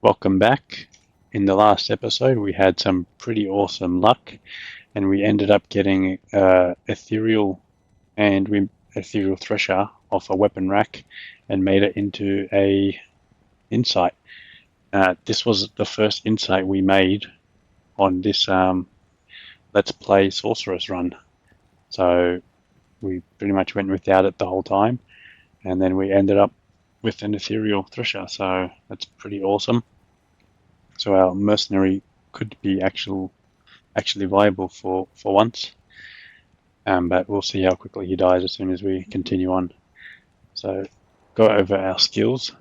Welcome back. In the last episode, we had some pretty awesome luck, and we ended up getting ethereal thresher off a weapon rack, and made it into a insight. This was the first insight we made on this Let's Play Sorceress run. So we pretty much went without it the whole time, and then we ended up with an ethereal thresher. So that's pretty awesome. So our mercenary could be actually viable for once, but we'll see how quickly he dies as soon as we continue on. So go over our skills.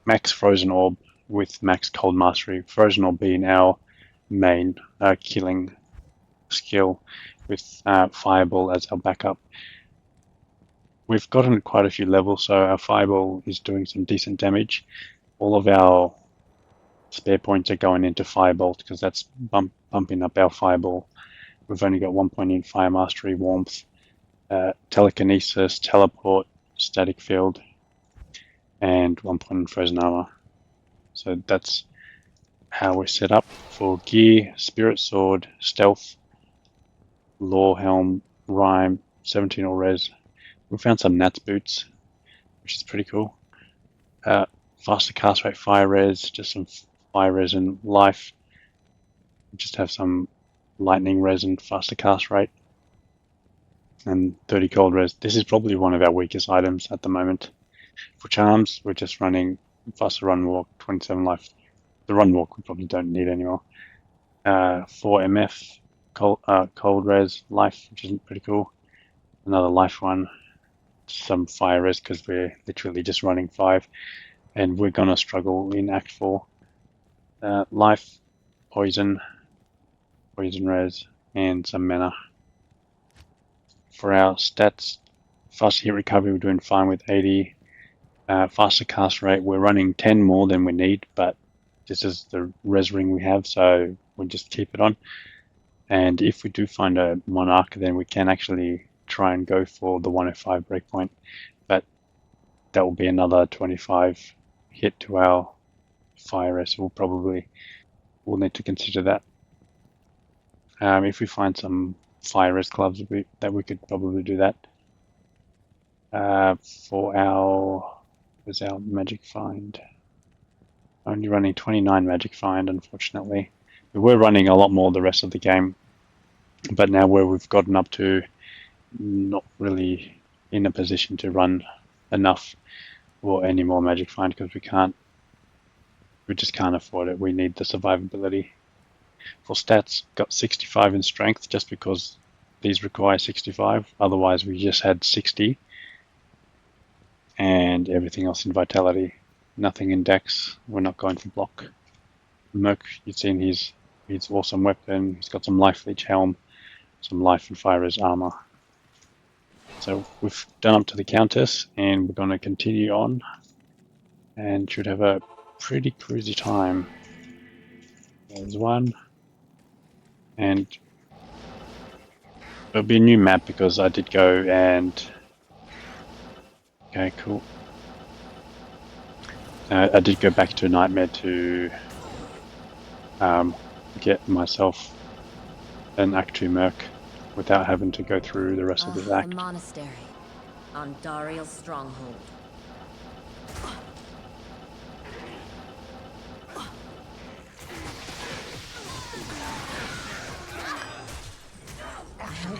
Max Frozen Orb with max Cold Mastery. Frozen Orb being our main killing skill, with Fireball as our backup. We've gotten quite a few levels, so our Fireball is doing some decent damage. All of our spare points are going into Firebolt because that's bumping up our Fireball. We've only got 1 point in Fire Mastery, Warmth, Telekinesis, Teleport, Static Field, and 1 point in Frozen Armor. So that's how we're set up for gear: Spirit Sword, Stealth, Law Helm, Rhyme, 17 all res. We found some Nats boots, which is pretty cool. Faster cast rate, fire res, just some fire res and life. We just have some lightning res and faster cast rate, and 30 cold res. This is probably one of our weakest items at the moment. For charms, we're just running faster run walk, 27 life. The run walk we probably don't need anymore. 4 MF, cold res, life, which isn't pretty cool. Another life one, some fire res because we're literally just running 5, and we're gonna struggle in Act 4. Life, poison res, and some mana. For our stats, faster hit recovery, we're doing fine with 80. Faster cast rate, we're running 10 more than we need, but this is the res ring we have, so we'll just keep it on. And if we do find a monarch, then we can actually try and go for the 105 breakpoint, but that will be another 25 hit to our fire res. We'll need to consider that. If we find some fire res gloves, that we could probably do that. For our magic find, only running 29 magic find, unfortunately. We were running a lot more the rest of the game, but now where we've gotten up to, not really in a position to run enough or any more magic find, because we just can't afford it. We need the survivability. For stats, got 65 in strength just because these require 65, otherwise we just had 60, and everything else in vitality. Nothing in dex. We're not going for block. Merc, you've seen his awesome weapon. He's got some life leech helm, some life and fire res armor. So we've done up to the countess, and we're going to continue on, and should have a pretty cruisy time. There's one, and it'll be a new map because I did go and... Okay, cool. I did go back to Nightmare to get myself an Act 2 Merc without having to go through the rest of this act. The monastery on Dariel's stronghold.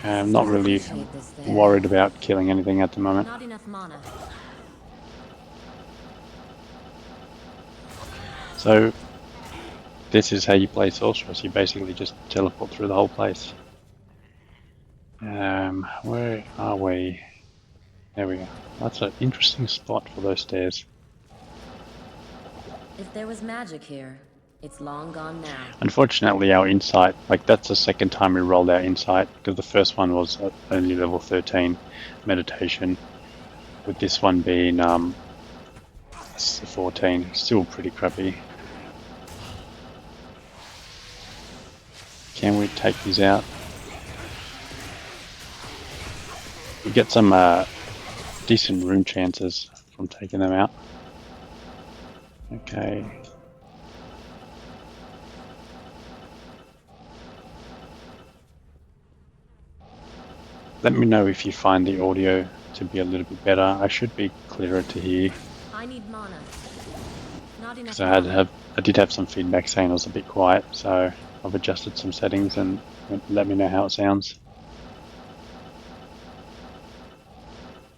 I'm not really worried about killing anything at the moment. Not enough mana. So this is how you play Sorceress. You basically just teleport through the whole place. Where are we? There we go. That's an interesting spot for those stairs. If there was magic here, it's long gone now. Unfortunately, our insight, that's the second time we rolled our insight, because the first one was only level 13 meditation, with this one being 14. Still pretty crappy. Can we take these out? We get some decent rune chances from taking them out. Okay. Let me know if you find the audio to be a little bit better. I should be clearer to hear I need mana. Not because enough mana. I did have some feedback saying it was a bit quiet, so I've adjusted some settings and let me know how it sounds.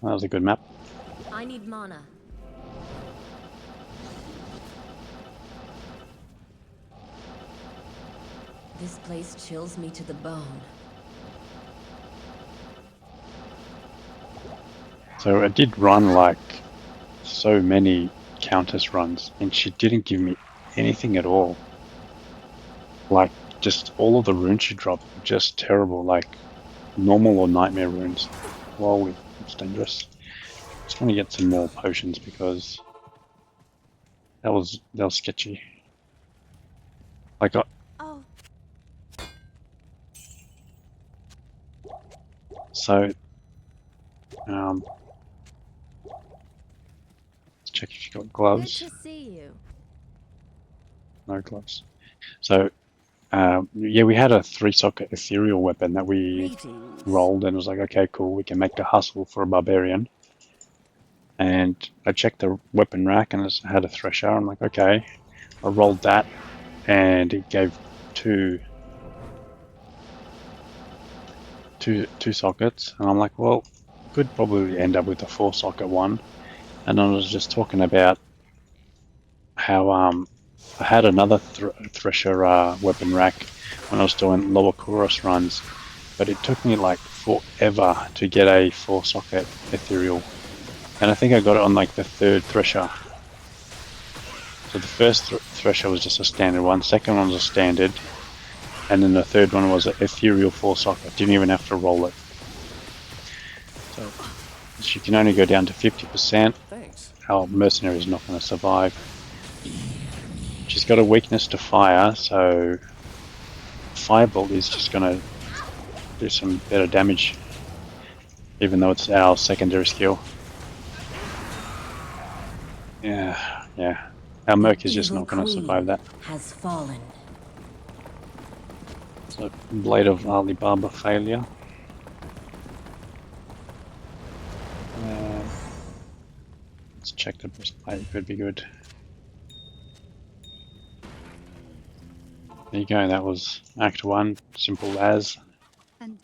That was a good map. I need mana. This place chills me to the bone. So I did run like so many Countess runs, and she didn't give me anything at all. Like, just all of the runes she dropped were just terrible, like normal or nightmare runes. Holy, it's dangerous. Just want to get some more potions because that was sketchy. Like, Oh, so um, let's check if you got good gloves. to see you. No gloves. So yeah, we had a 3-socket ethereal weapon that we Greetings. rolled and was like, okay, cool, we can make a hustle for a barbarian. And I checked the weapon rack and it had a thresher. I'm like, okay. I rolled that and it gave two sockets. And I'm like, well, could probably end up with a 4-socket one. And I was just talking about how I had another thresher weapon rack when I was doing lower chorus runs, but it took me like forever to get a 4-socket ethereal. And I think I got it on like the 3rd thresher. So the first thresher was just a standard one, second one was a standard, and then the third one was an ethereal 4-socket. Didn't even have to roll it. So she can only go down to 50%. Thanks. Our mercenary is not going to survive. She's got a weakness to fire, so Firebolt is just going to do some better damage, even though it's our secondary skill. Yeah. Our The Merc is just evil not going to queen survive that. has fallen. So, Blade of Alibaba failure. Let's check the breastplate, it could be good. There you go, that was Act 1, simple as. And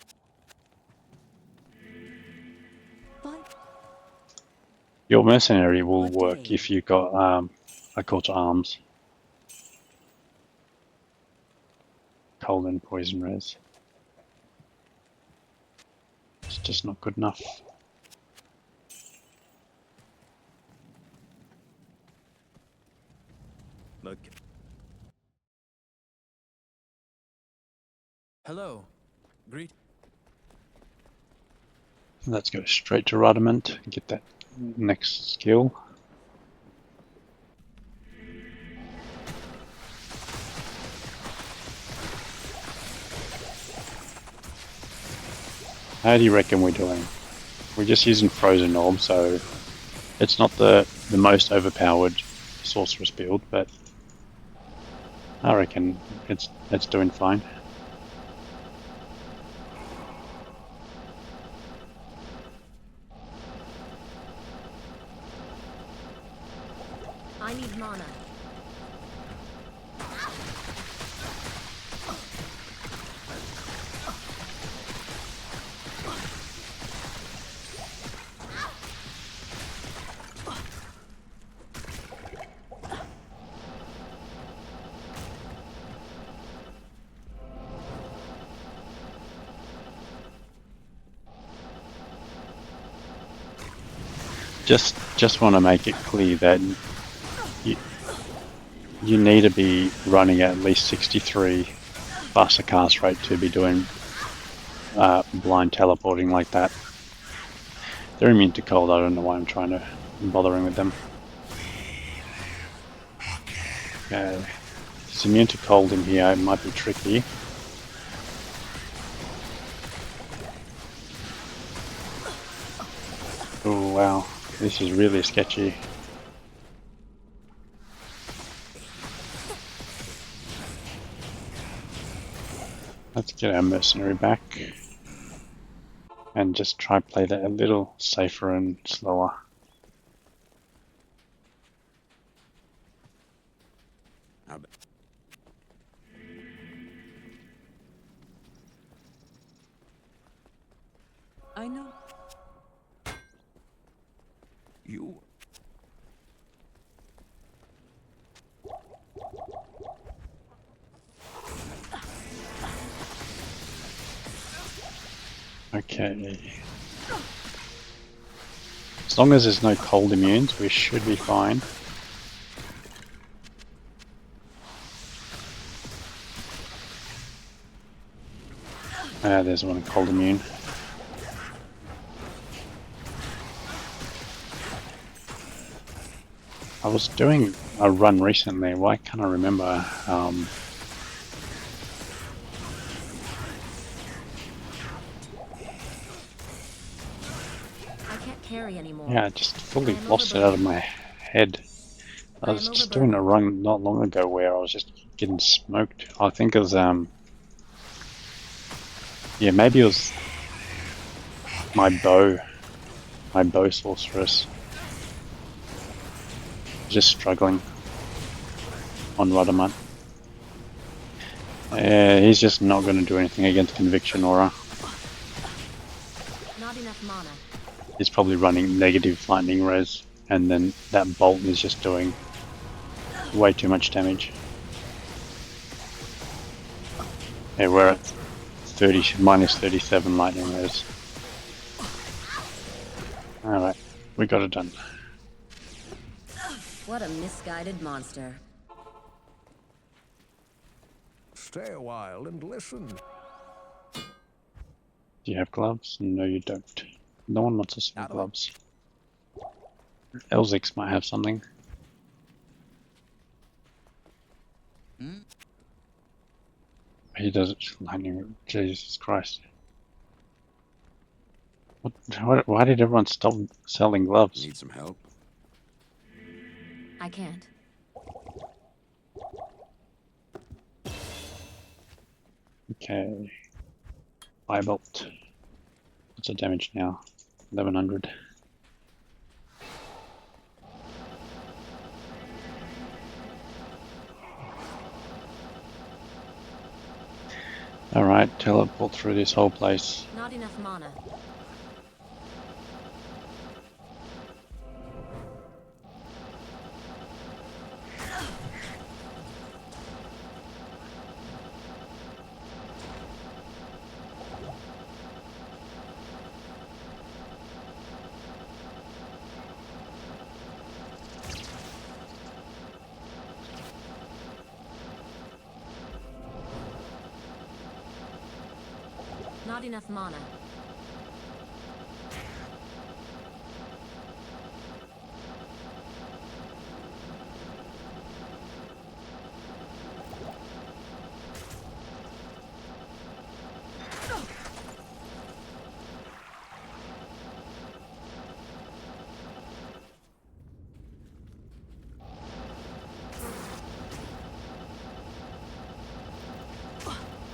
Your mercenary will What work day? if you got a call to arms. Cold and poison res. It's just not good enough. Look. Hello. Greet. Let's go straight to Rudiment and get that next skill. How do you reckon we're doing? We're just using Frozen Orb, so it's not the most overpowered Sorceress build, but I reckon it's doing fine. I need mana. Just want to make it clear that you, you need to be running at least 63 faster cast rate to be doing blind teleporting like that. They're immune to cold, I don't know why I'm trying to bothering with them. Okay. It's immune to cold in here, it might be tricky. Oh wow, this is really sketchy. Let's get our mercenary back. and just try play that a little safer and slower. I know. You. Okay. As long as there's no cold immunes, we should be fine. There's one cold immune. I was doing a run recently. Why can't I remember? I can't carry anymore. Yeah, I just fully I am lost it out of overburdened. my head. I I was am just doing a overburdened. run not long ago where I was just getting smoked. I think it was yeah, maybe it was my bow sorceress. Just struggling on Ruddermut. He's just not going to do anything against Conviction Aura. Not enough mana. He's probably running negative lightning res, and then that bolt is just doing way too much damage. Yeah, we're at 30 minus 37 lightning res. Alright, we got it done. What a misguided monster. Stay a while and listen. Do you have gloves? No, you don't. No one wants to sell Out of it. gloves. Elzix might have something. Hmm? He does it lightning. Jesus Christ. Why did everyone stop selling gloves? Need some help? I can't. Okay. Firebolt. What's the damage now? 1100. Alright, teleport through this whole place. Not enough mana. Not enough mana.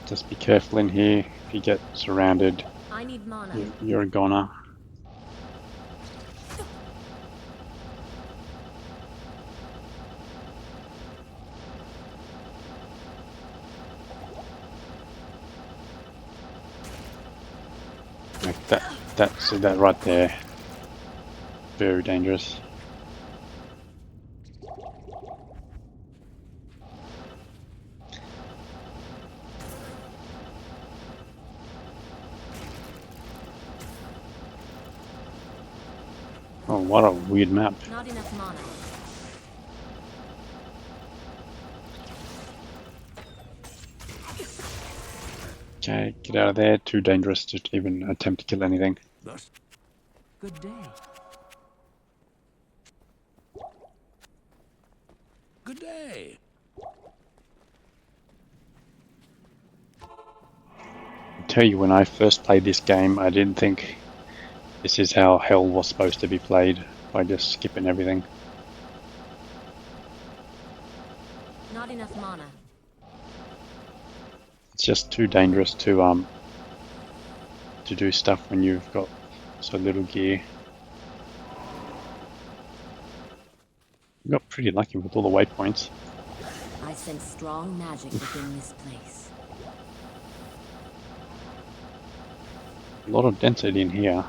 Just be careful in here. If you get surrounded, I need mana. you're a goner. Like see that right there. Very dangerous. Oh, what a weird map. Not enough mana. Okay, get out of there. Too dangerous to even attempt to kill anything. Thus, Good day. good day. I tell you, when I first played this game, I didn't think this is how hell was supposed to be played, by just skipping everything. Not enough mana. It's just too dangerous to to do stuff when you've got so little gear. We got pretty lucky with all the waypoints. I sense strong magic within this place. A lot of density in here.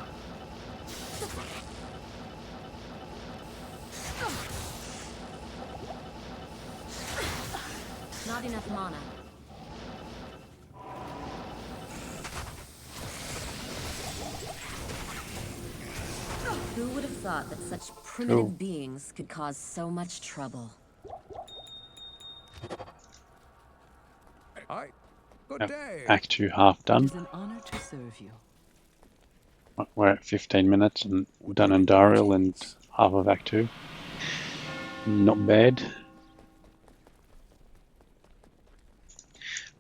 Not enough mana. Who would have thought that such primitive Cool. beings could cause so much trouble? Good day. Act 2 half It done. is an honor to serve you. We're at 15 minutes and we're done in Dariel and half of Act 2. Not bad.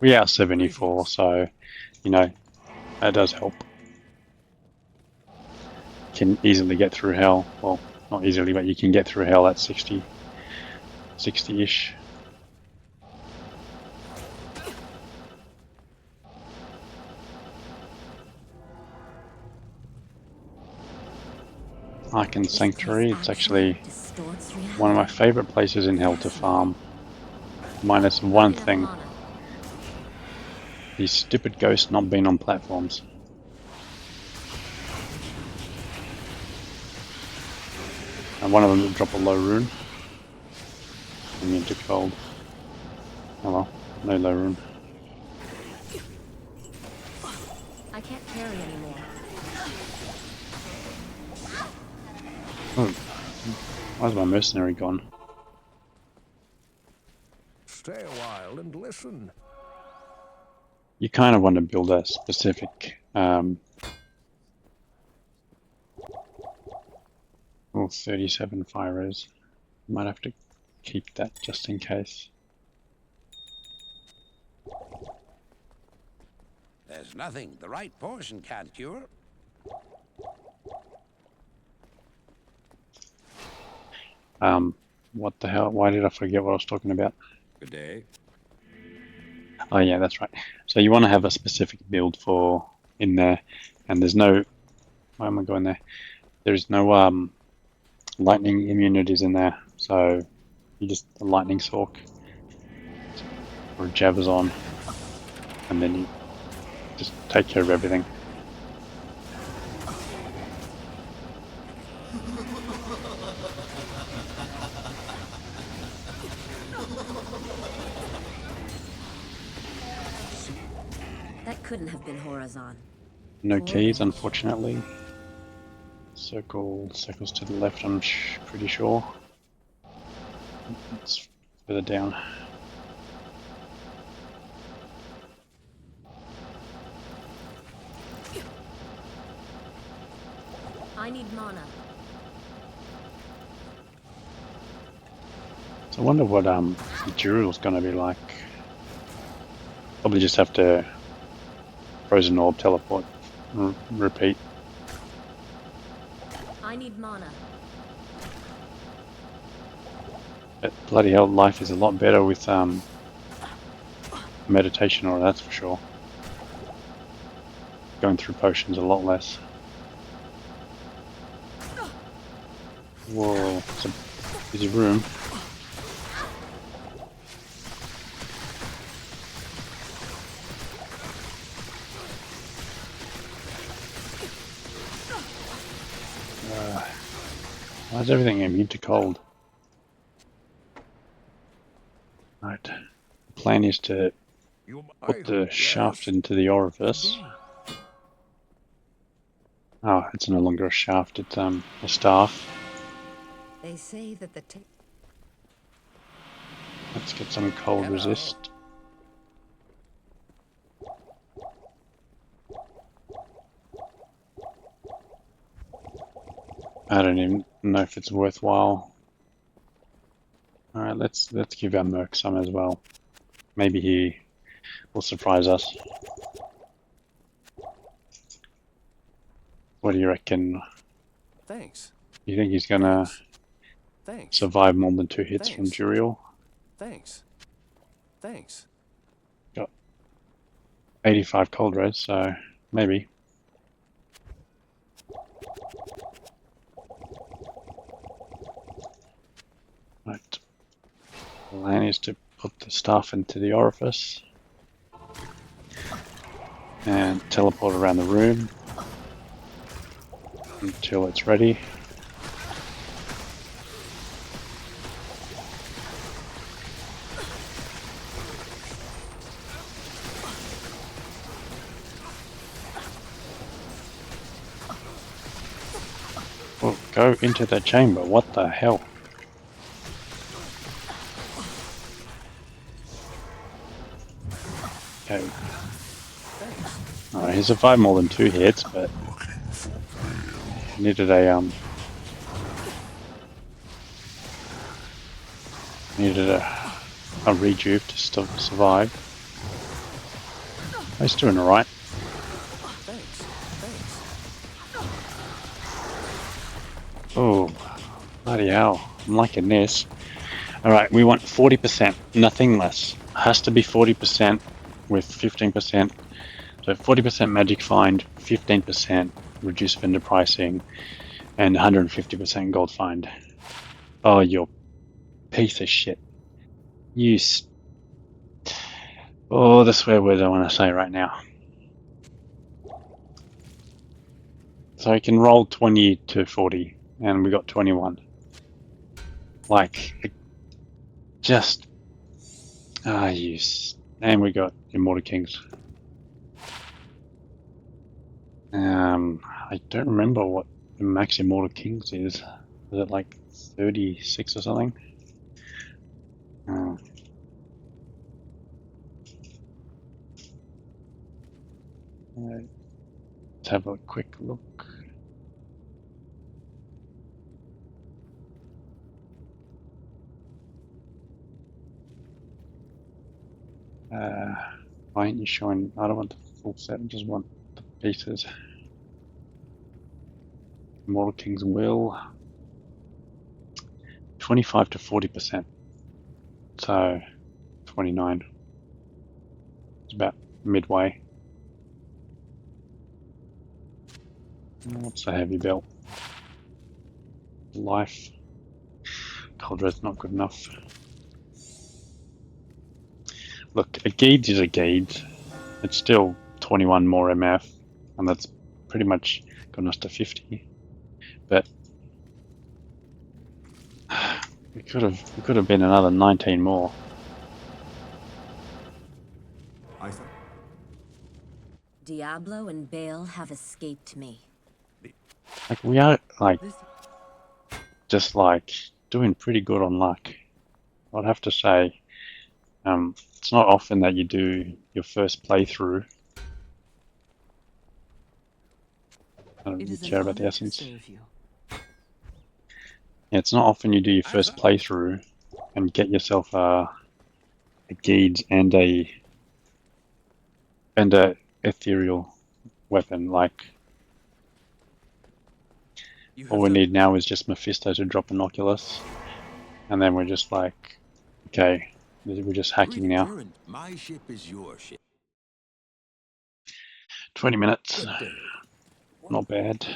We are 74, so, you know, that does help. Can easily get through hell. Well, not easily, but you can get through hell at 60-ish. Arkan Sanctuary, it's actually one of my favorite places in hell to farm. Minus one thing, these stupid ghosts not being on platforms. And one of them will drop a low rune. Immune to cold. Oh well, no low rune. I can't carry anymore. Oh, why's my mercenary gone? Stay a while and listen. You kind of want to build a specific 37 fire res. Might have to keep that just in case. There's nothing the right portion can't cure. What the hell? Why did I forget what I was talking about? Good day. Oh yeah, that's right. So you want to have a specific build for in there, and there's no. Why am I going there? There's no lightning immunities in there, so you just a lightning Sorc or jabbers on, and then you just take care of everything. That couldn't have been Horizon. No Poor keys, Edge. unfortunately. Circles to the left. I'm pretty sure. It's further down. I need mana. So I wonder what the Jural's gonna be like. Probably just have to frozen orb, teleport, repeat. I need mana. But bloody hell, life is a lot better with meditation, or that's for sure. Going through potions a lot less. Whoa, it's a busy room. Why is everything immune to cold? Right. The plan is to put the shaft into the orifice. Oh, it's no longer a shaft, it's a staff. They say that the Let's get some cold resist. I don't even know if it's worthwhile. Alright, let's give our Merc some as well. Maybe he will surprise us. What do you reckon? Thanks. You think he's gonna Thanks. survive more than 2 hits from Juriel? Thanks. Got 85 cold res, so maybe. plan is to put the staff into the orifice and teleport around the room until it's ready. Well, go into the chamber. What the hell? Okay. Alright, he survived more than 2 hits, but needed a rejuve to still survive. He's doing alright. Thanks. Oh, bloody hell. I'm liking this. Alright, we want 40%, nothing less. Has to be 40% with 15%. So 40% magic find, 15% reduced vendor pricing, and 150% gold find. Oh, you piece of shit. You. Oh, the swear word I want to say right now. So I can roll 20 to 40, and we got 21. Like, just. And we got Immortal Kings. I don't remember what the max Immortal Kings is. Is it like 36 or something? Let's have a quick look. Why aren't you showing? I don't want the full set, I just want the pieces. Immortal Kings will 25 to 40%. So 29. It's about midway. What's the heavy belt? Life. Cold red's not good enough. Look, a gauge is a gauge. It's still 21 more MF, and that's pretty much gotten us to 50. But we could have been another 19 more. Diablo and Bale have escaped me. Like we are just doing pretty good on luck. I'd have to say, it's not often that you do your first playthrough. I don't really care about the essence. Yeah, it's not often you do your first playthrough and get yourself a gauge and a ethereal weapon. Like all we need now is just Mephisto to drop an Oculus, and then we're just like, okay, we're just hacking now. My ship is your ship. 20 minutes, Good day. not bad.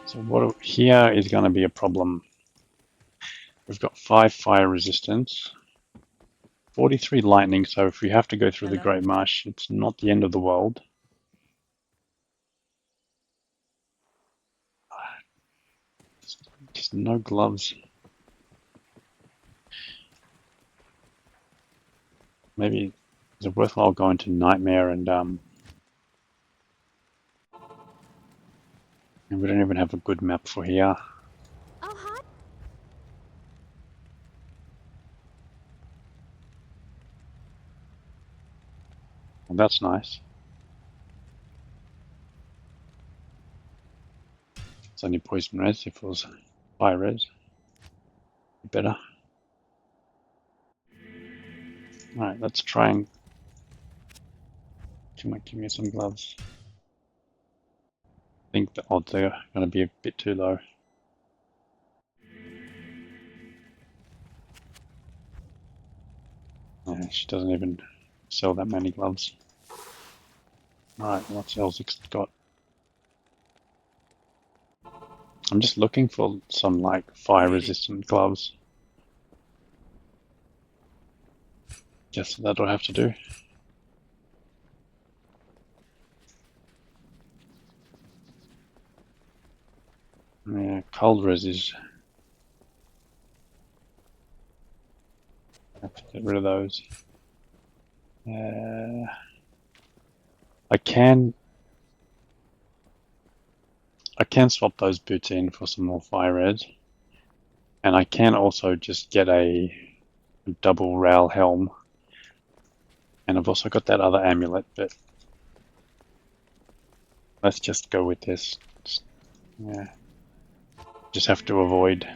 So what here is going to be a problem. We've got 5 fire resistance, 43 lightning, so if we have to go through the Great Marsh, it's not the end of the world. Just no gloves. Maybe is it worthwhile going to Nightmare and we don't even have a good map for here. Oh, hi. Well, that's nice. It's only poison res. If it was fire res, better. Alright, let's try and give me some gloves. I think the odds are going to be a bit too low. Yeah, she doesn't even sell that many gloves. Alright, what's else it's got? I'm just looking for some like fire resistant gloves. Guess that'll have to do. Yeah, cold res is. I have to get rid of those. I can swap those boots in for some more fire res, and I can also just get a double rail helm, and I've also got that other amulet, but let's just go with this. Yeah, just have to avoid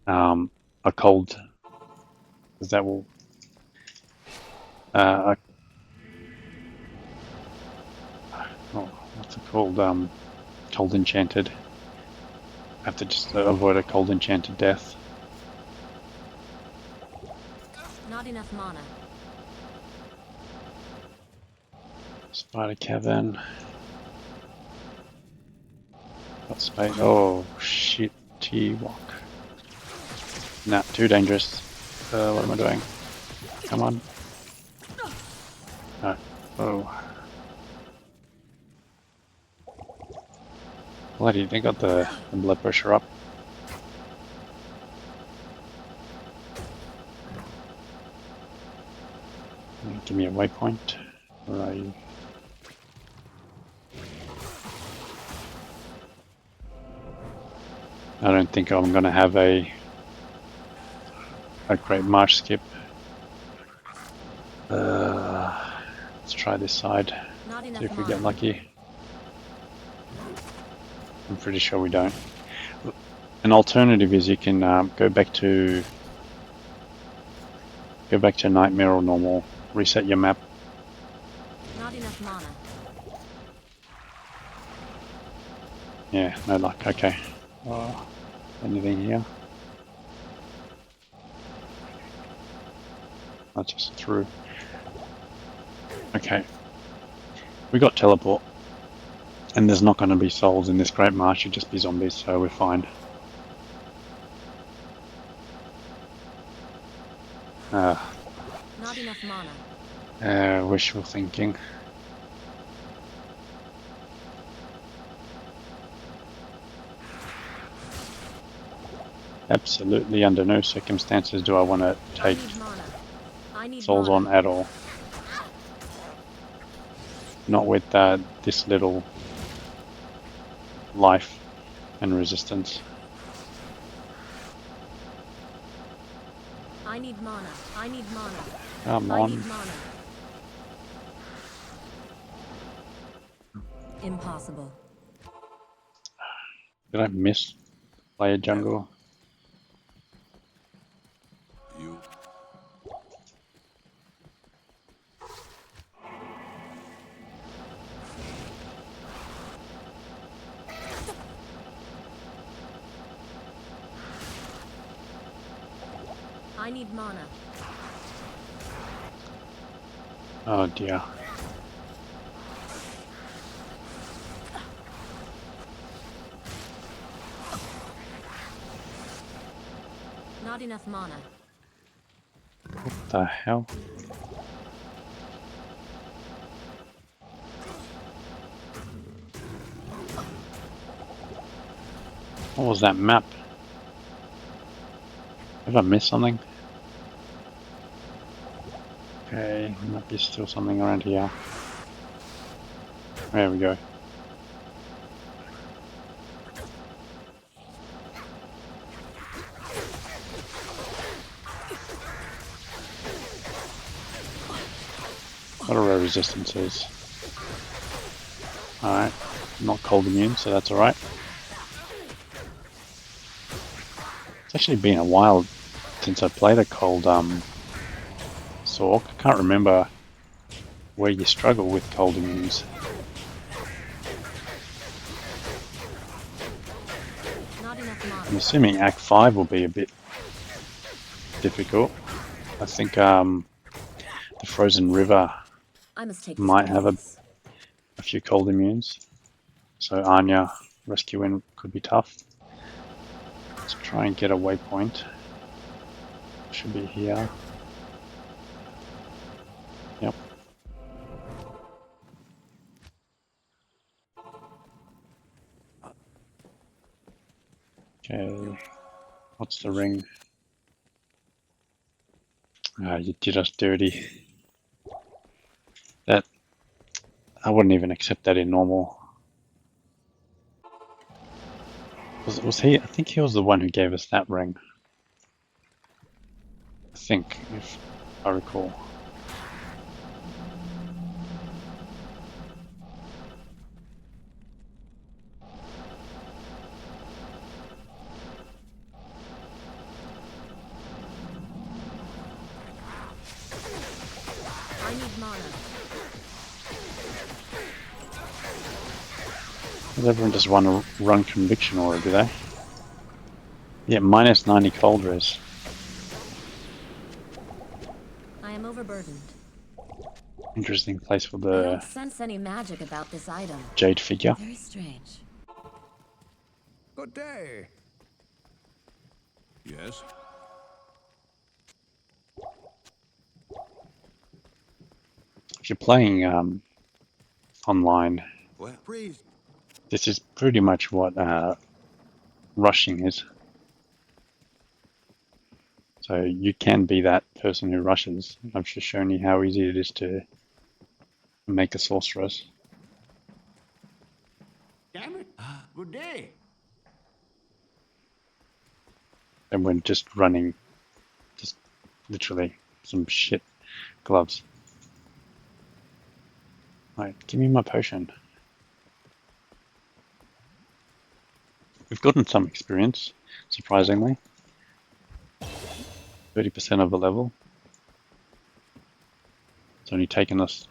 a cold, because that will uh, what's it called? Cold enchanted. I have to just avoid a cold enchanted death. Not enough mana. Spider cavern. Got space. Oh shit! T-walk. Nah, too dangerous. What am I doing? Come on. No. Oh. Bloody, they got the blood pressure up. Give me a waypoint. Where are you? I don't think I'm gonna have a great march skip. Let's try this side. Not See enough if we get mana. lucky. I'm pretty sure we don't. An alternative is you can go back to nightmare or normal. Reset your map. Not enough mana. Yeah, no luck. Okay. Anything here? That's just through. Okay. We got teleport. And there's not going to be souls in this Great March, it'll just be zombies, so we're fine. Not enough mana. Wishful thinking. Absolutely under no circumstances do I want to take I need souls mana. on at all. Not with this little life and resistance. I need mana. I need mana. Come I on. need mana. Impossible. Did I miss play a jungle? You. I need mana. Oh dear. Not enough mana. What the hell? What was that map? Have I missed something? Okay, might be still something around here. There we go. What are our resistances? Alright, not cold immune, so that's alright. It's actually been a while since I played a cold Sorc. I can't remember where you struggle with cold immunes. Not enough I'm mana. assuming Act 5 will be a bit difficult. I think the Frozen River I must take this might have place. a few cold immunes. So Anya rescuing could be tough. Let's try and get a waypoint. Should be here. What's the ring? Ah, you did us dirty. That I wouldn't even accept that in normal. Was he? I think he was the one who gave us that ring. I think, if I recall. I need mana. Does everyone just want to run conviction aura, do they? Yeah, minus 90 cold res. I am overburdened. Interesting place for I don't the sense any magic about this item. jade figure. Very strange. Good day. Yes? If you're playing online, Well, please. this is pretty much what rushing is. So you can be that person who rushes. I've just shown you how easy it is to make a sorceress. Damn it. Good day. And when just running, just literally some shit gloves. Right, give me my potion. We've gotten some experience, surprisingly. 30% of the level. It's only taken us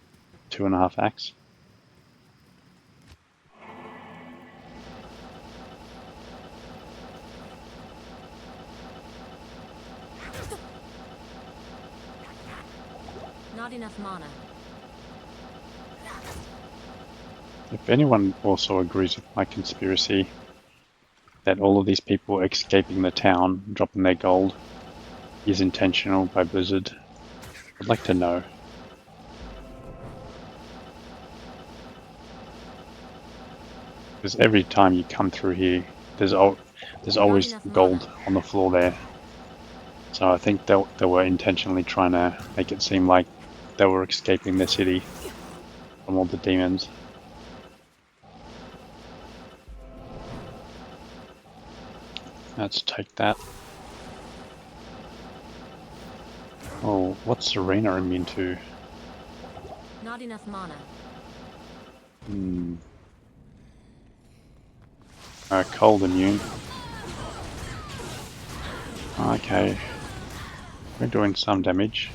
2.5 acts. Not enough mana. If anyone also agrees with my conspiracy that all of these people escaping the town, dropping their gold, is intentional by Blizzard, I'd like to know. Because every time you come through here, there's always enough mana. gold on the floor there. So I think they were intentionally trying to make it seem like they were escaping the city from all the demons. Let's take that. Oh, what's Serena immune to? Not enough mana. Cold immune. Okay. We're doing some damage.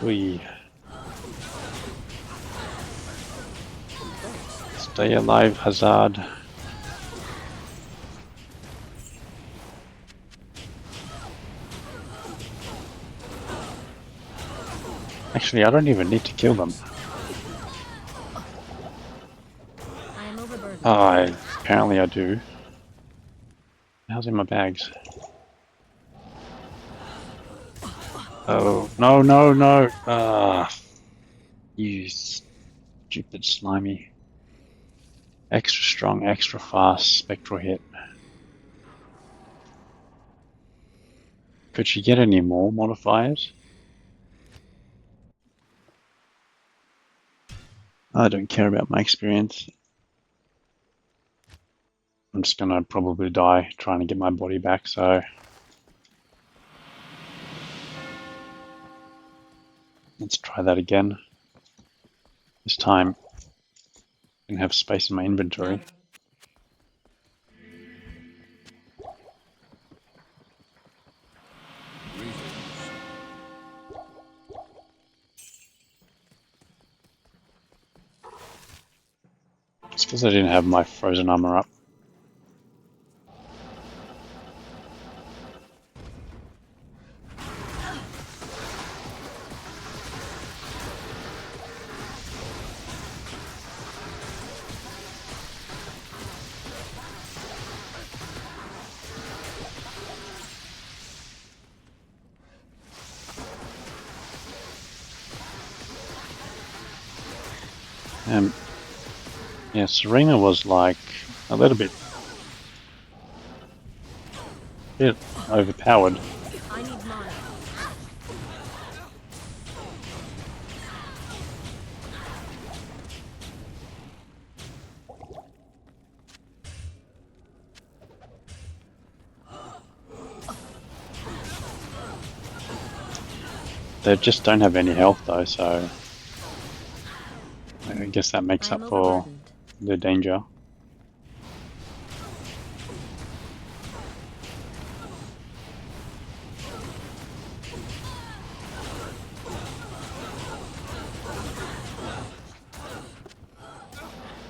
We stay alive, Hazard. Actually, I don't even need to kill them. I am overburdened. Apparently I do. How's in my bags? Oh, no, no, no. You stupid slimy. Extra strong, extra fast, spectral hit. Could she get any more modifiers? I don't care about my experience. I'm just gonna probably die trying to get my body back, so let's try that again. This time I can have space in my inventory. It's because I didn't have my frozen armor up. Yeah, Serena was like a little bit bit overpowered. I need mana. They just don't have any health though, so I guess that makes I am up for overburdened. the danger.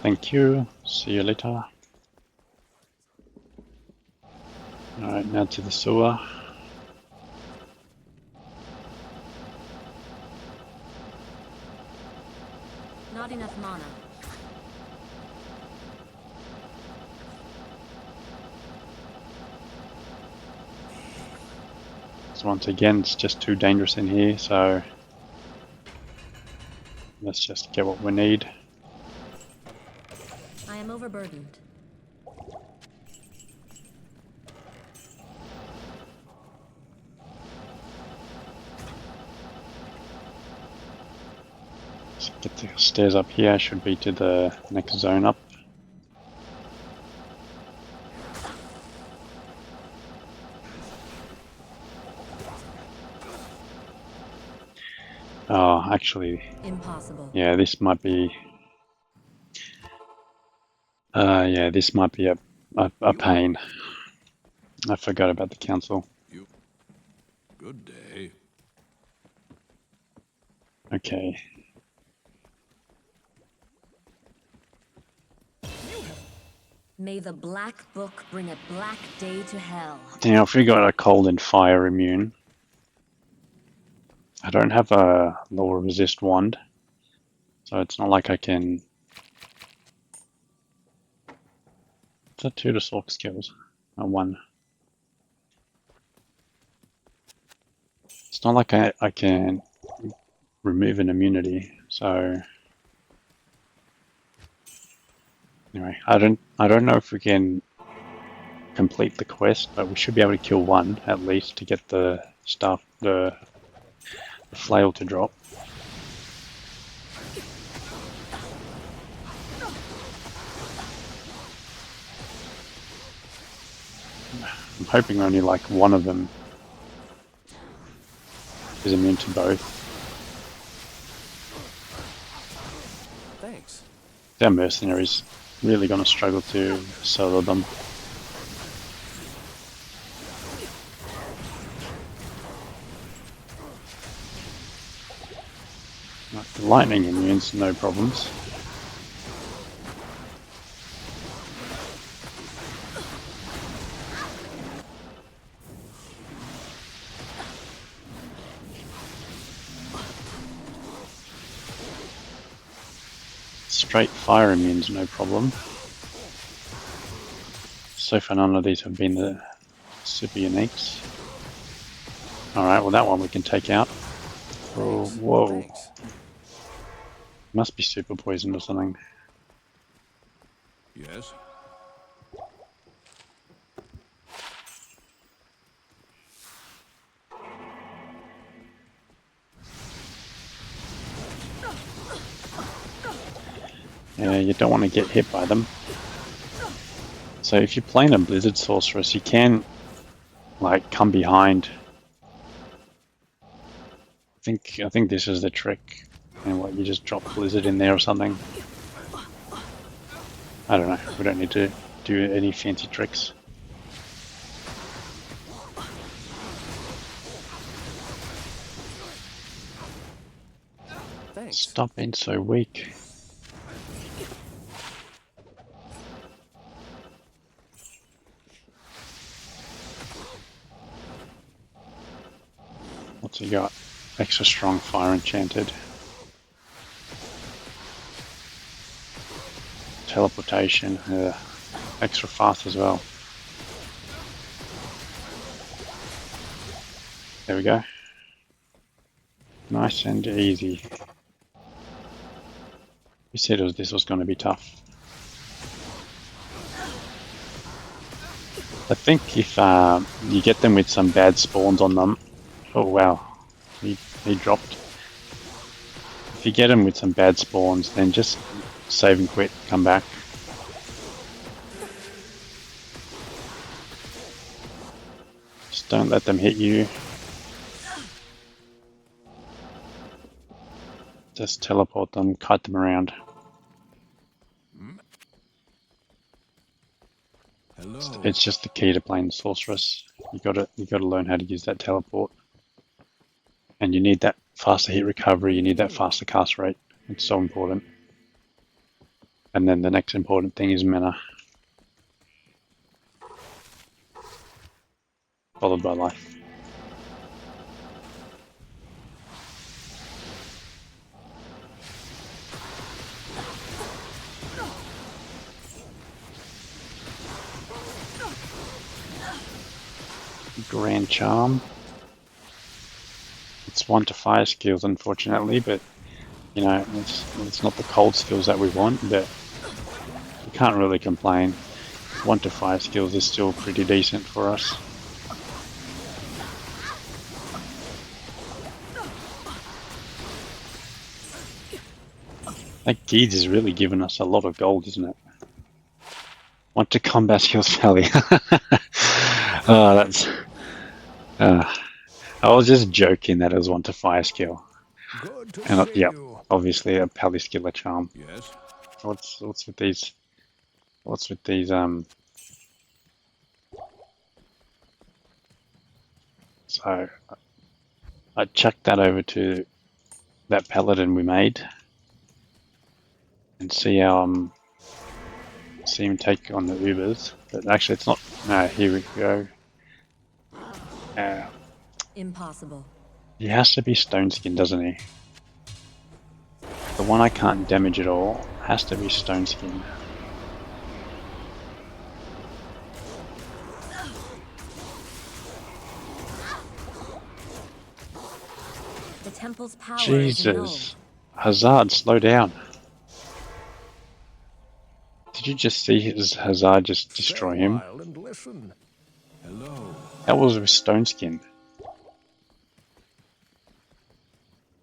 Thank you. See you later. Alright, now to the sewer. Not enough mana. So once again, it's just too dangerous in here, so let's just get what we need. I am overburdened. Let's get the stairs up here, should be to the next zone up. Oh, actually, Impossible. yeah, this might be... yeah, this might be a pain. I forgot about the council. Good day. Okay. May the black book bring a black day to hell. Now, if we got a cold and fire immune, I don't have a lower resist wand, so it's not like I can... Is that 2 to Sorc skills? Oh, 1. It's not like I can remove an immunity, so... Anyway, I don't know if we can complete the quest, but we should be able to kill one at least to get the stuff, the flail to drop. I'm hoping only like one of them is immune to both. Thanks. Our mercenaries really going to struggle to solo them. Right, the lightning immunes, no problems. Straight fire immunes, no problem. So far none of these have been the super uniques. Alright, well that one we can take out. Oh, whoa. Thanks. Must be super poisoned or something. Yes? Yeah, you don't want to get hit by them. So if you're playing a Blizzard Sorceress, you can like come behind. I think this is the trick. And what, you just drop Blizzard in there or something. I don't know. We don't need to do any fancy tricks. Thanks. Stop being so weak. What's he got? Extra strong fire enchanted. Teleportation. Extra fast as well. There we go. Nice and easy. We said this was going to be tough. I think if you get them with some bad spawns on them. Oh wow, he dropped. If you get them with some bad spawns, then just save and quit, come back. Just don't let them hit you. Just teleport them, kite them around. Hello. It's just the key to playing Sorceress. You gotta learn how to use that teleport. And you need that faster hit recovery, you need that faster cast rate. It's so important. And then the next important thing is mana, followed by life. Grand Charm. It's 1 to fire skills, unfortunately, but you know, it's not the cold skills that we want, but we can't really complain. 1 to fire skills is still pretty decent for us. That Geeds is really giving us a lot of gold, isn't it? 1 to combat skills valley. Oh, that's. I was just joking that it was 1 to fire skill. Good to And see yeah, you. obviously a pally skiller charm. Yes. What's with these? What's with these? So I chucked that over to that paladin we made, and see how see him take on the Ubers. But actually, it's not. No, here we go. Uh, Impossible. he has to be stone skin, doesn't he? The one I can't damage at all has to be stone skin. The temple's power is annulled. Jesus, Hazard, slow down! Did you just see his Hazard just Stay destroy a him? while and listen. Hello. That was with stone skin.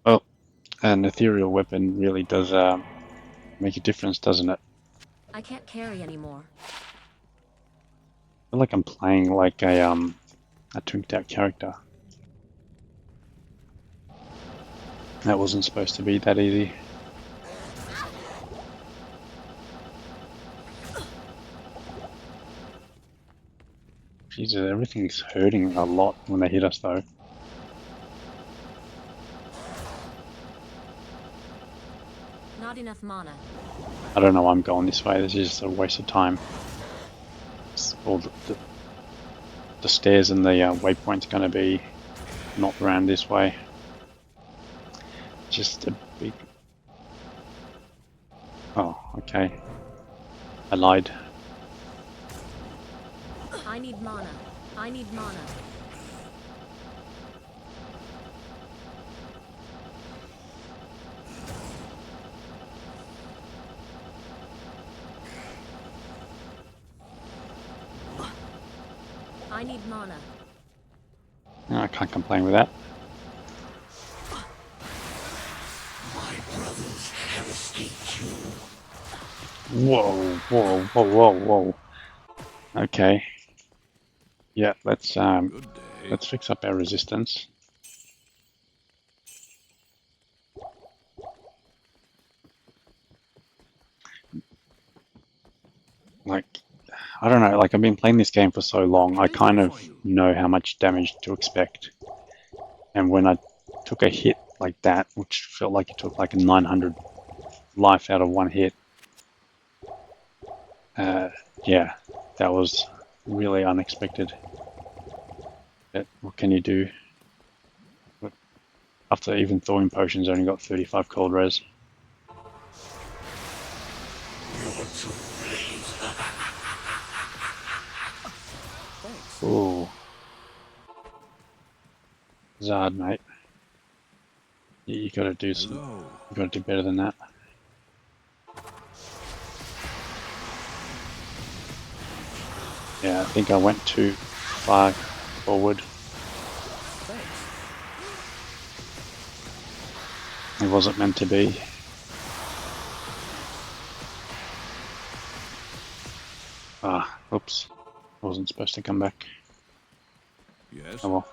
Well, an ethereal weapon really does make a difference, doesn't it? I can't carry anymore. I feel like I'm playing like a twinked out character. That wasn't supposed to be that easy. Jesus, everything's hurting a lot when they hit us though. Not enough mana. I don't know why I'm going this way, this is just a waste of time. All the stairs and the waypoint's going to be not around this way. Just a big... Oh, okay. I lied. I need mana. I need mana. I need mana. No, I can't complain with that. Whoa, whoa, whoa, whoa, whoa. Okay. Yeah, let's Good day. fix up our resistance. Like, I don't know, like I've been playing this game for so long, I kind of know how much damage to expect. And when I took a hit like that, which felt like it took like a 900 life out of one hit, yeah, that was really unexpected. But what can you do? After even thawing potions, only got 35 cold res. Thanks. Ooh. Zard, mate. You gotta do some. Hello. You gotta do better than that. Yeah, I think I went too far forward. Thanks. It wasn't meant to be. Ah, oops. Wasn't supposed to come back. Yes? Oh well.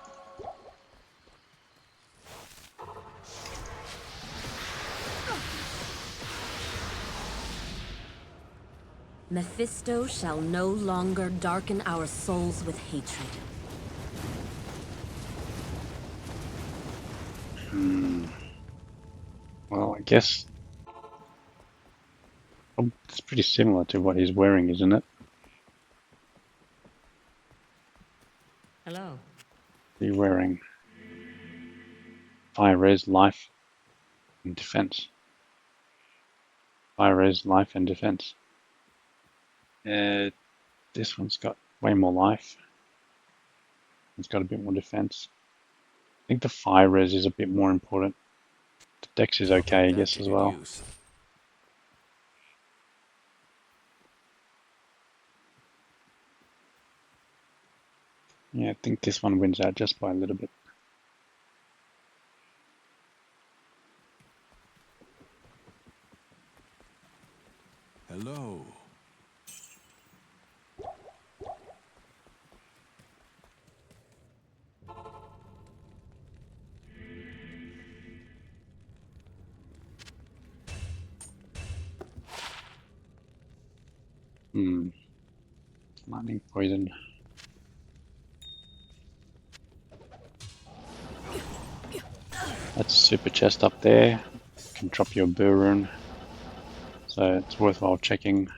Mephisto shall no longer darken our souls with hatred. Well, I guess it's pretty similar to what he's wearing, isn't it? Hello. He's wearing fire res, life, and defense. Fire res, life, and defense. This one's got way more life. It's got a bit more defense. I think the fire res is a bit more important. The dex is I'll okay, put I that guess, to as good well. use. Yeah, I think this one wins out just by a little bit. Hello. Lightning poison. That's a super chest up there. Can drop you a boo rune. So it's worthwhile checking.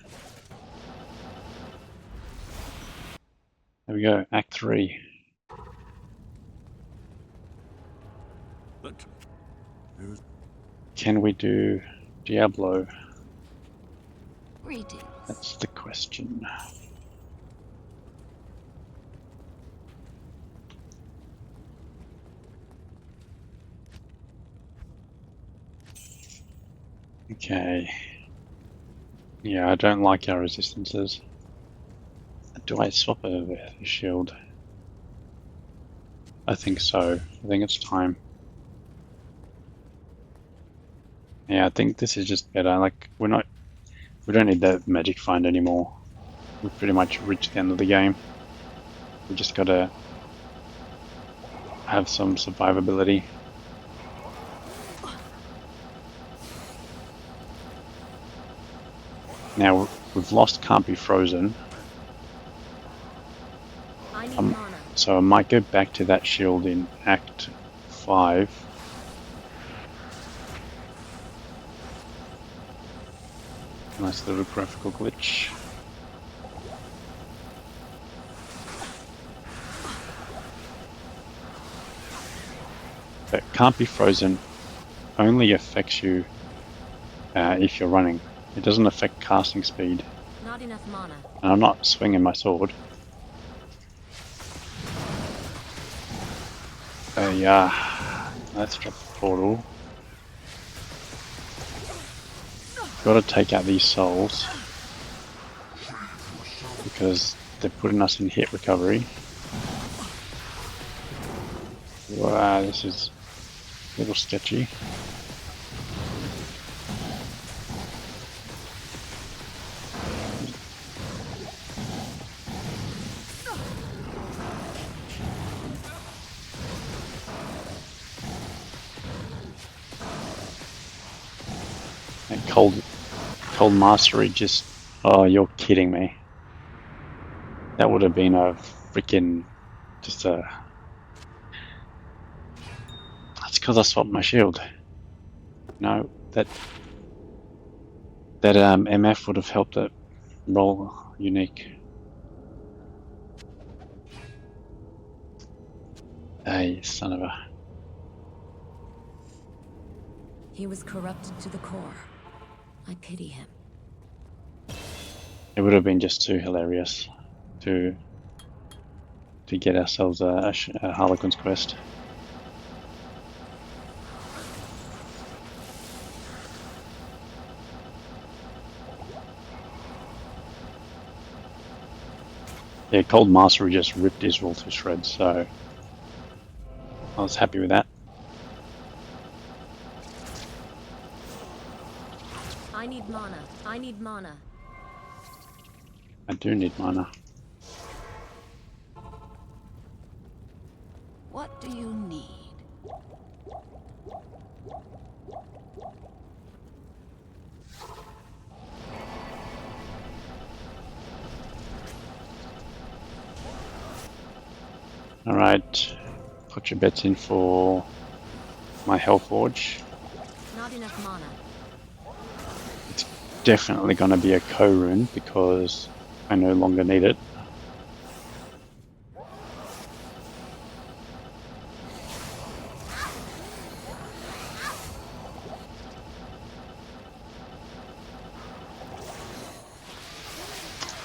There we go, Act 3. But Can we do Diablo? Greetings. That's the question. Okay. Yeah, I don't like our resistances. Do I swap over the shield? I think so. I think it's time. Yeah, I think this is just better. Like, we don't need that magic find anymore. We've pretty much reached the end of the game. We just gotta have some survivability. Now, we've lost Can't Be Frozen. I need mana. So I might go back to that shield in Act 5. Nice little graphical glitch. But Can't Be Frozen only affects you if you're running. It doesn't affect casting speed. Not enough mana. And I'm not swinging my sword. Let's drop the portal. Got to take out these souls because they're putting us in hit recovery. Wow, this is a little sketchy. And cold mastery just, oh, you're kidding me. That would have been a freaking, just a, that's because I swapped my shield. No, that MF would have helped it roll unique. Hey, son of a. He was corrupted to the core. I pity him. It would have been just too hilarious to get ourselves a Harlequin's quest. Yeah, Cold Mastery just ripped Israel to shreds, so I was happy with that. I need mana. I need mana. I do need mana. What do you need? Alright, put your bets in for my Health Forge. Not enough mana. It's definitely going to be a co-rune because I no longer need it.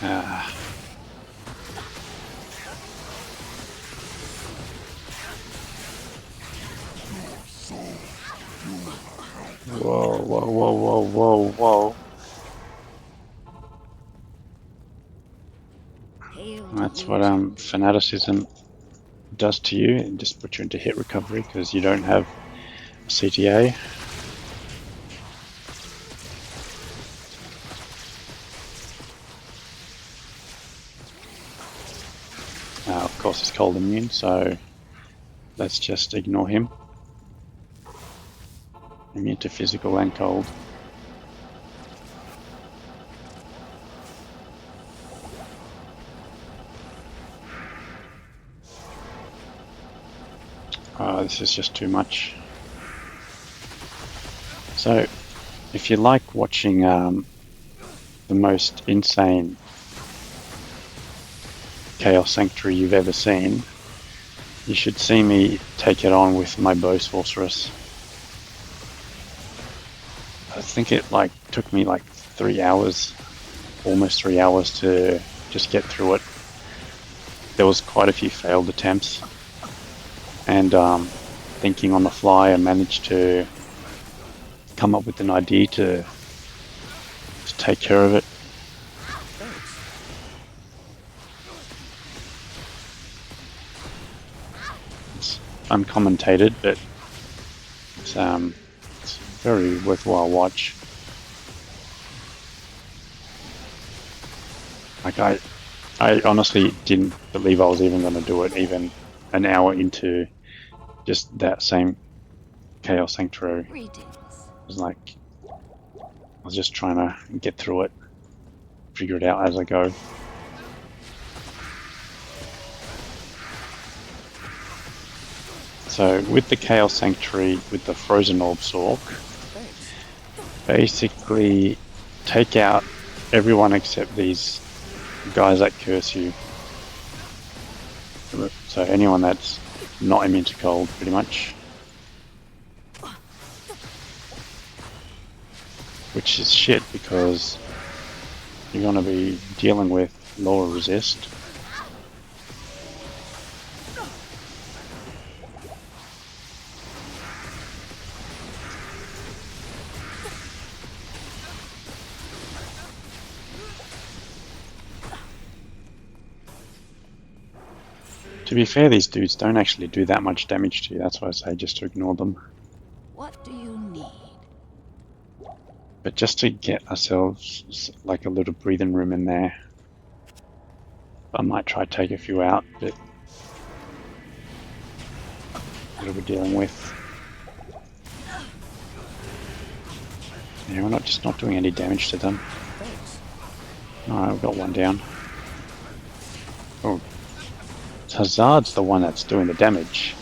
Ah. Whoa, whoa, whoa, whoa, whoa, whoa. Hail That's what delusion. fanaticism does to you. It just puts you into hit recovery because you don't have a CTA. Of course, it's cold immune, so let's just ignore him. Immune to physical and cold. This is just too much. So, if you like watching the most insane Chaos Sanctuary you've ever seen, you should see me take it on with my bow Sorceress. I think it took me 3 hours, almost 3 hours to just get through it. There was quite a few failed attempts, and thinking on the fly, I managed to come up with an idea to take care of it. Thanks. It's uncommentated, but it's a very worthwhile watch. I honestly didn't believe I was even going to do it, even an hour into just that same Chaos Sanctuary. Greetings. It was I was just trying to get through it, figure it out as I go. So with the Chaos Sanctuary, with the Frozen Orb Sorc, Thanks. basically take out everyone except these guys that curse you. So anyone that's not immune to cold, pretty much. Which is shit because you're going to be dealing with lower resist. To be fair, these dudes don't actually do that much damage to you. That's why I say just to ignore them. What do you need? But just to get ourselves a little breathing room in there, I might try to take a few out, but what are we dealing with? Yeah, we're just not doing any damage to them. Thanks. Alright, we've got one down. Oh, Hazard's the one that's doing the damage.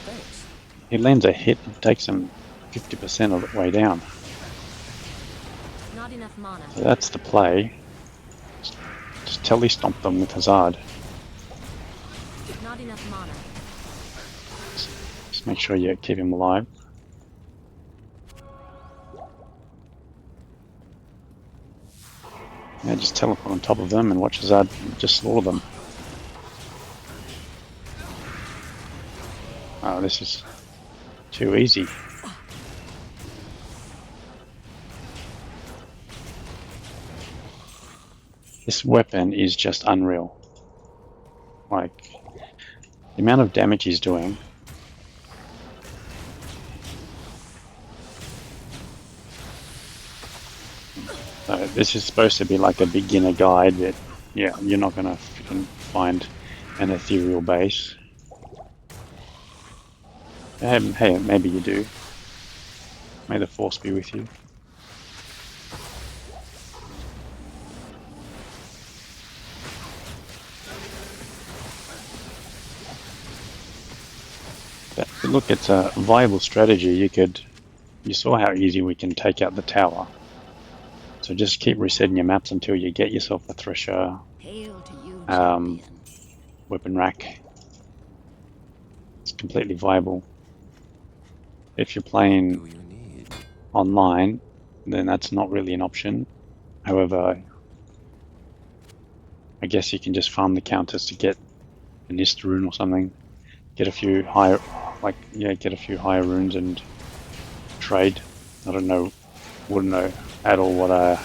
Thanks. He lands a hit and takes him 50% of the way down. Not enough mana. So that's the play. Just telestomp them with Hazard. Not enough mana. Just make sure you keep him alive. Yeah, just teleport on top of them and watch Hazard just slaughter them. Oh, this is too easy. This weapon is just unreal. Like, the amount of damage he's doing. So this is supposed to be like a beginner guide that, yeah, you're not gonna freaking find an ethereal base. Hey, maybe you do. May the force be with you. But look, it's a viable strategy. You saw how easy we can take out the tower. So just keep resetting your maps until you get yourself a thresher, Hail to you, um, champion. weapon rack. It's completely viable. If you're What playing do you need? online, then that's not really an option. However, I guess you can just farm the counters to get a Nist rune or something. Get a few higher, get a few higher runes and trade. I don't know, wouldn't know at all what a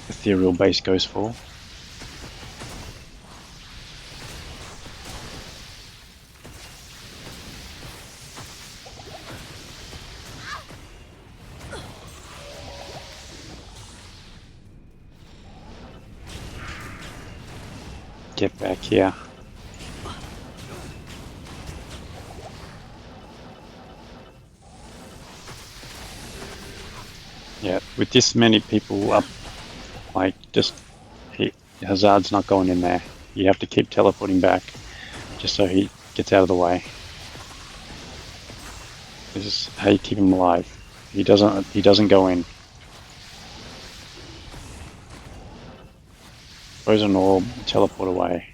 ethereal base goes for. Get back here. Yeah, with this many people up, like, Hazard's not going in there. You have to keep teleporting back just so he gets out of the way. This is how you keep him alive. He doesn't go in. Frozen orb, teleport away.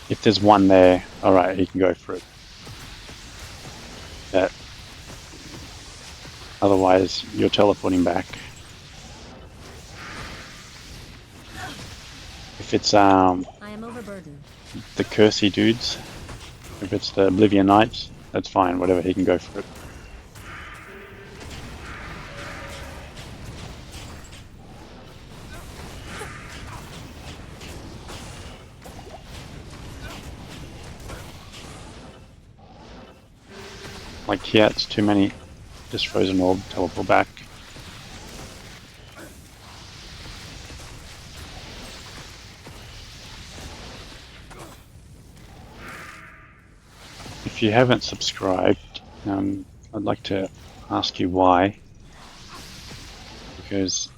If there's one there, alright, he can go for it. But otherwise, you're teleporting back. If it's I am overburdened. the cursey dudes, if it's the Oblivion Knights, that's fine, whatever, he can go for it. Like here, it's too many. Just frozen orb, teleport back. If you haven't subscribed, I'd like to ask you why. Because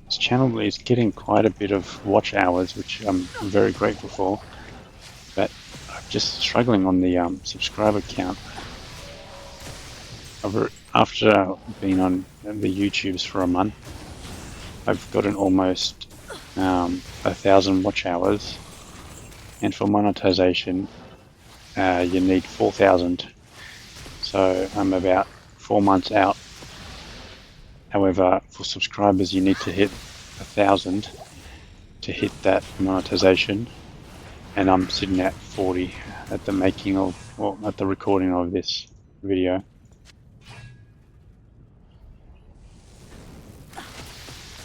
this channel is getting quite a bit of watch hours, which I'm very grateful for. But I'm just struggling on the subscriber count. After being on the YouTubes for a month, I've gotten almost 1,000 watch hours, and for monetization, you need 4,000. So I'm about 4 months out. However, for subscribers, you need to hit 1,000 to hit that monetization, and I'm sitting at 40 at the making of, or at the recording of this video.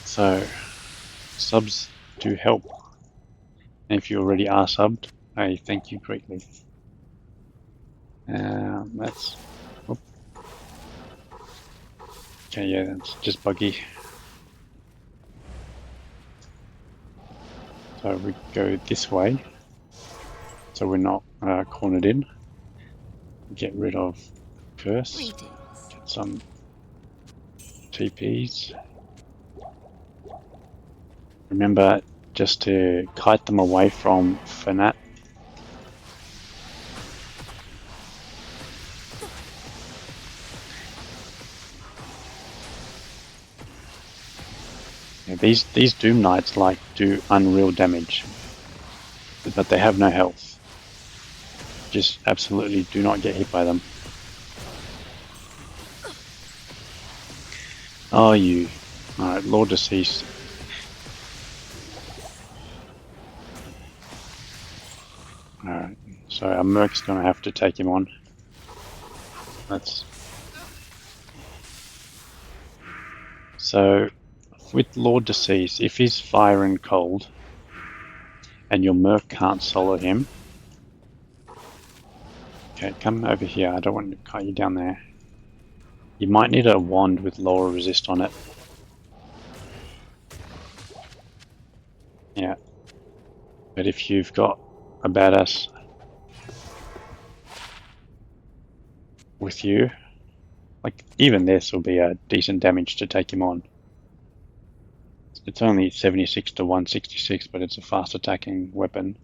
So subs do help, and if you already are subbed, I thank you greatly. That's okay. Yeah, that's just buggy. So we go this way, so we're not cornered in. Get rid of curse. Greetings. Get some TPs. Remember just to kite them away from Fanat. Yeah, these Doom Knights like do unreal damage, but they have no health. Just absolutely do not get hit by them. Oh, you. Alright, Lord Deceased. Alright, so our Merc's gonna have to take him on. That's... So with Lord Deceased, if he's fire and cold and your merc can't solo him, okay, come over here. I don't want to cut you down there. You might need a wand with lower resist on it. Yeah, but if you've got a badass with you, like even this will be a decent damage to take him on. It's only 76 to 166, but it's a fast attacking weapon.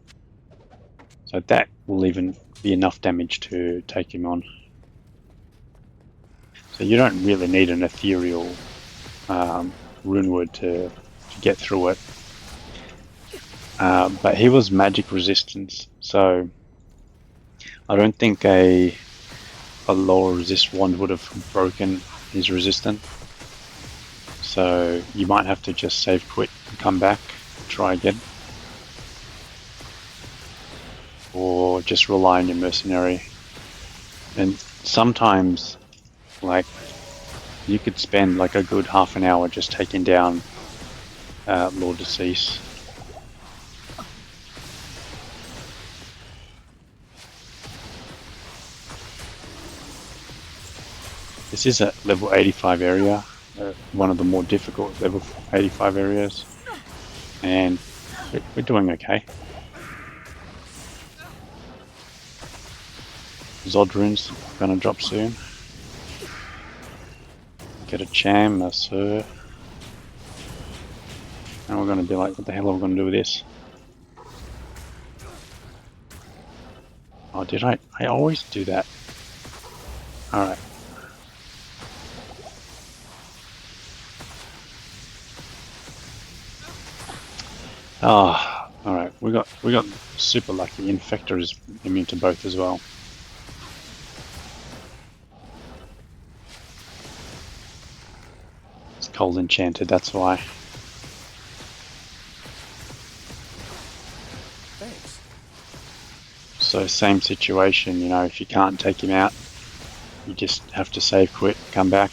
So that will even be enough damage to take him on. So you don't really need an ethereal rune word to get through it. But he was magic resistance, so I don't think a lower resist wand would have broken his resistance. So you might have to just save quit and come back, try again. Or just rely on your mercenary. And sometimes, like, you could spend like a good half an hour just taking down Lord Deceased. This is a level 85 area, one of the more difficult level 85 areas, and we're doing okay. Zodrune's gonna drop soon. Get a Cham, a Sir, and we're gonna be like, what the hell are we gonna do with this? Oh, did I? I always do that. Alright. Ah, oh, alright. We got super lucky. Infector is immune to both as well. It's cold enchanted, that's why. Thanks. So same situation, you know, if you can't take him out, you just have to save quit, come back.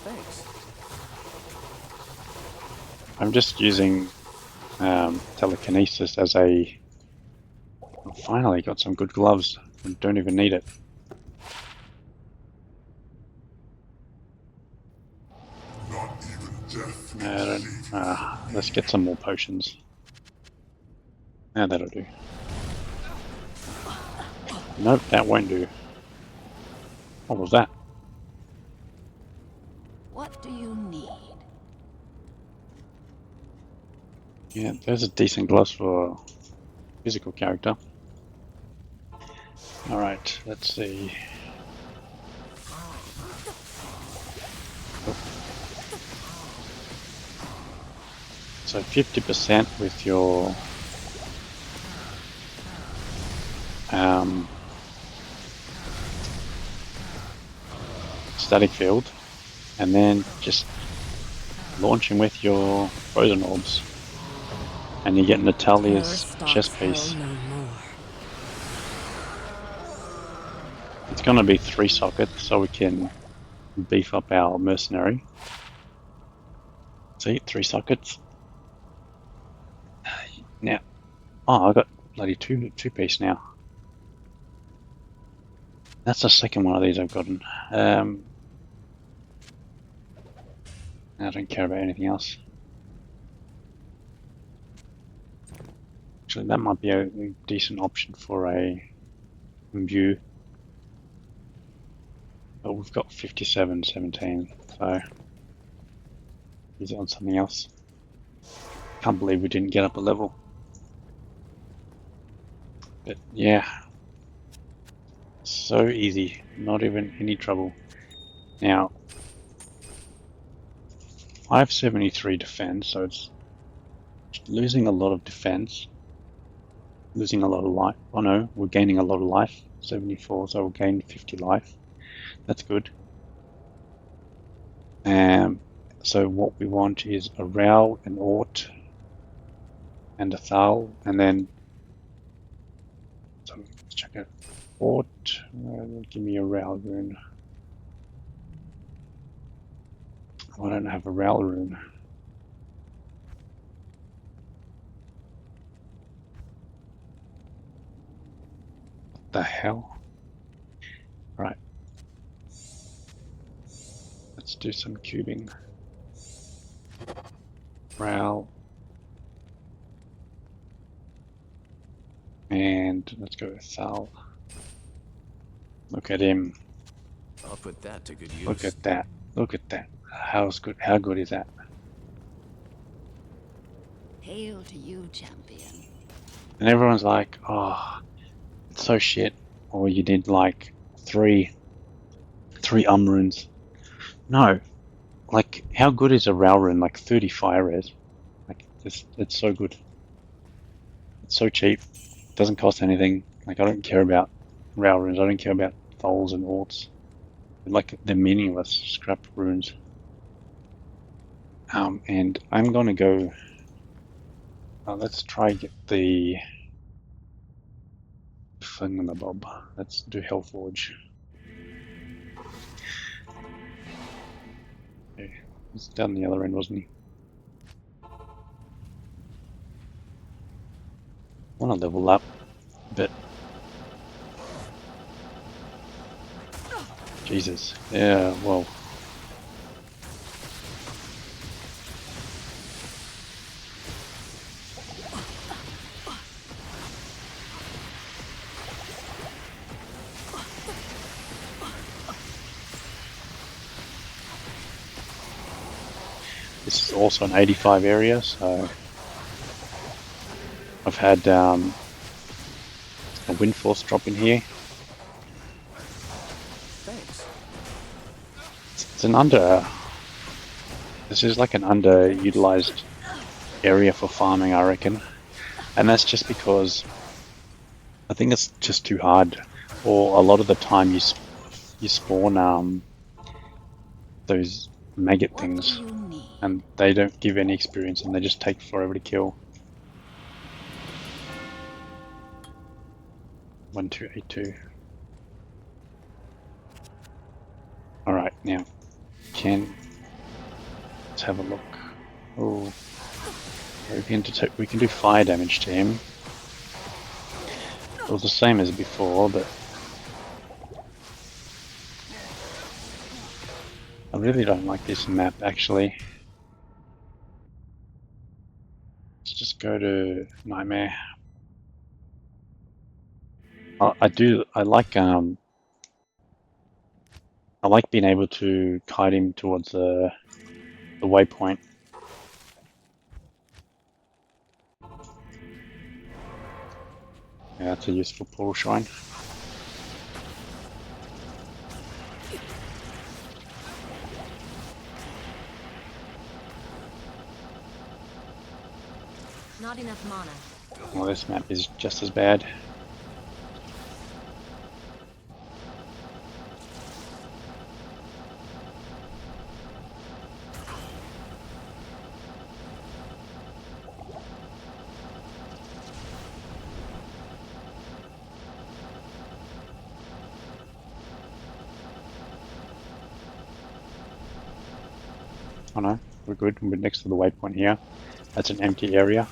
Thanks. I'm just using telekinesis as a... Finally got some good gloves. I don't even need it. Let's get some more potions. Yeah, that'll do. Nope, that won't do. What was that? What do you need? Yeah, there's a decent gloves for physical character. Alright, let's see. So 50% with your static field, and then just launch him with your frozen orbs, and you get Natalia's chest piece. No more. It's gonna be 3 sockets, so we can beef up our mercenary. See, 3 sockets. Now, oh, I got bloody two piece now. That's the second one of these I've gotten. I don't care about anything else. Actually, that might be a decent option for a imbue. But we've got 57, 17, so use it on something else. Can't believe we didn't get up a level. But yeah, so easy, not even any trouble. Now, 573 defense, so it's losing a lot of defense, losing a lot of life. Oh no, we're gaining a lot of life. 74, so we'll gain 50 life. That's good. So what we want is a Rao, an Ort, and a Thal, and then so let's check it. Ort, give me a Rao rune. I don't have a Rao rune. What the hell? Right, let's do some cubing. Rao, and let's go with Thal. Look at him. I'll put that to good Look use. at that. Look at that. How good is that? Hail to you, champion. And everyone's like, oh, it's so shit. Or you did like three runes. No, like how good is a Rao rune? Like 30 fire res. Like it's so good. It's so cheap. It doesn't cost anything. Like I don't care about Rao runes. I don't care about Thols and Orts. Like they're meaningless scrap runes. And I'm gonna go. Let's try get the thingamabob. Let's do Hellforge. Okay. He's down the other end, wasn't he? I want to level up a bit. Jesus. Yeah, well. This is also an 85 area, so I've had a wind force drop in here. Thanks. It's an under. This is like an underutilized area for farming, I reckon, and that's just because I think it's just too hard. Or a lot of the time you spawn those maggot What do things, you need? and they don't give any experience, and they just take forever to kill. 1282. All right, now let's have a look. Oh, we can do fire damage to him. It was the same as before, but I really don't like this map actually. Let's just go to Nightmare. I like being able to kite him towards the waypoint. Yeah, that's a useful portal shrine. Not enough mana. Well, this map is just as bad. Oh no, we're good. We're next to the waypoint here. That's an empty area.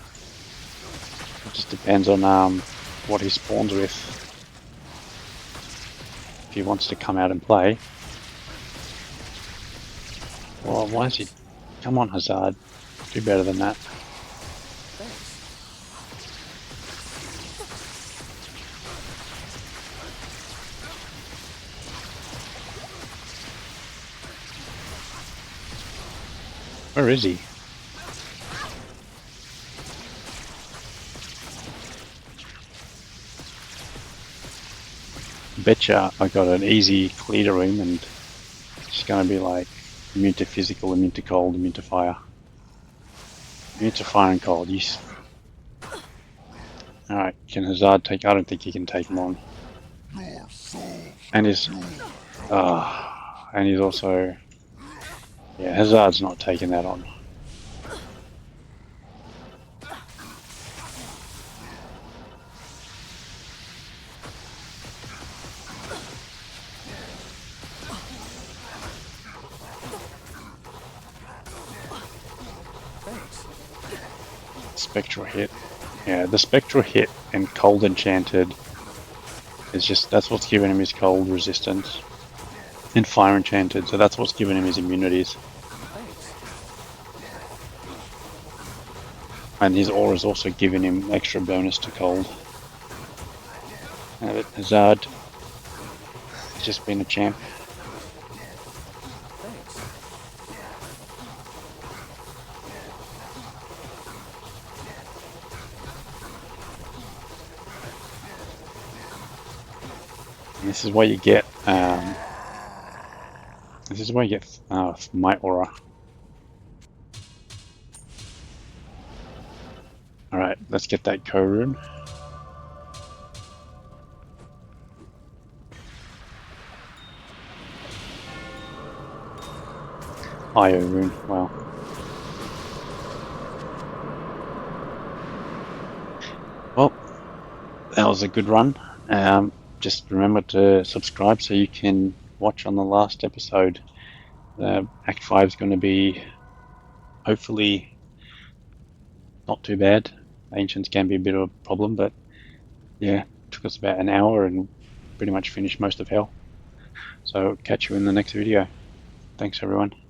It just depends on what he spawns with. If he wants to come out and play. Well, why is he? Come on, Hazard. Do better than that. Thanks. Where is he? Betcha I got an easy clear room and it's gonna be like immune to physical, immune to cold, immune to fire. Immune to fire and cold, yes. Alright, can Hazard take? I don't think he can take long. And he's also Yeah, Hazard's not taking that on. Thanks. Spectral hit. Yeah, the spectral hit and cold enchanted is just, that's what's giving him his cold resistance. And fire enchanted, so that's what's giving him his immunities. Thanks. And his aura is also giving him extra bonus to cold. But Hazard has just been a champ. Thanks. And this is why you get Might Aura. Alright, let's get that Ko rune. Io rune, wow. Well, that was a good run. Just remember to subscribe so you can watch on the last episode. Act 5 is going to be hopefully not too bad. Ancients can be a bit of a problem, but yeah, it took us about an hour and pretty much finished most of hell. So catch you in the next video. Thanks everyone.